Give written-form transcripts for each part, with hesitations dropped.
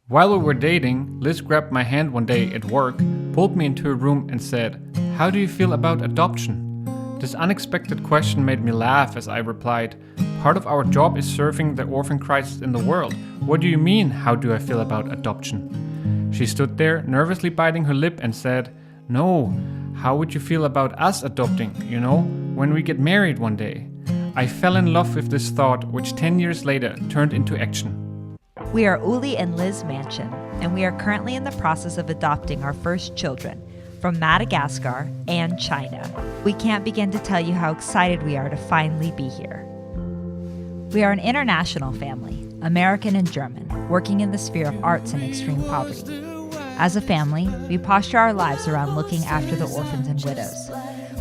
While we were dating, Liz grabbed my hand one day at work, pulled me into a room and said, "How do you feel about adoption?" This unexpected question made me laugh as I replied, "Part of our job is serving the orphan crisis in the world. What do you mean, how do I feel about adoption?" She stood there, nervously biting her lip and said, "No, how would you feel about us adopting, when we get married one day?" I fell in love with this thought, which 10 years later turned into action. We are Uli and Liz Mannchen, and we are currently in the process of adopting our first children from Madagascar and China. We can't begin to tell you how excited we are to finally be here. We are an international family, American and German, working in the sphere of arts and extreme poverty. As a family, we posture our lives around looking after the orphans and widows.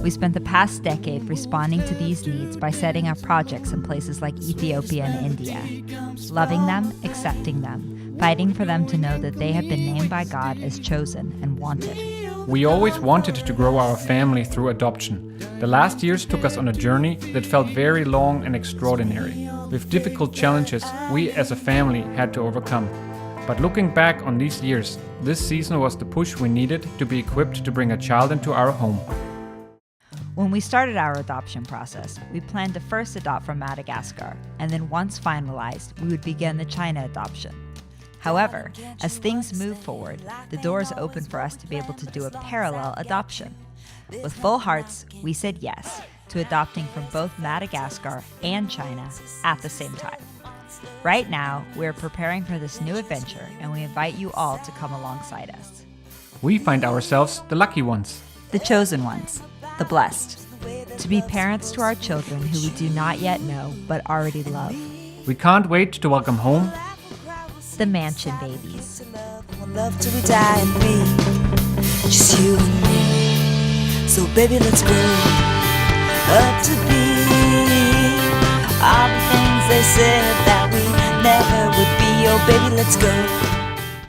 We spent the past decade responding to these needs by setting up projects in places like Ethiopia and India, loving them, accepting them, fighting for them to know that they have been named by God as chosen and wanted. We always wanted to grow our family through adoption. The last years took us on a journey that felt very long and extraordinary, with difficult challenges we as a family had to overcome. But looking back on these years, this season was the push we needed to be equipped to bring a child into our home. When we started our adoption process, we planned to first adopt from Madagascar, and then once finalized, we would begin the China adoption. However, as things move forward, the doors open for us to be able to do a parallel adoption. With full hearts, we said yes to adopting from both Madagascar and China at the same time. Right now, we are preparing for this new adventure, and we invite you all to come alongside us. We find ourselves the lucky ones. The chosen ones, the blessed, to be parents to our children who we do not yet know but already love. We can't wait to welcome home The Mannchen babies. Love till we die and me, just you and me. So baby, let's grow up to be all the things they said that we never would be. Oh baby, let's go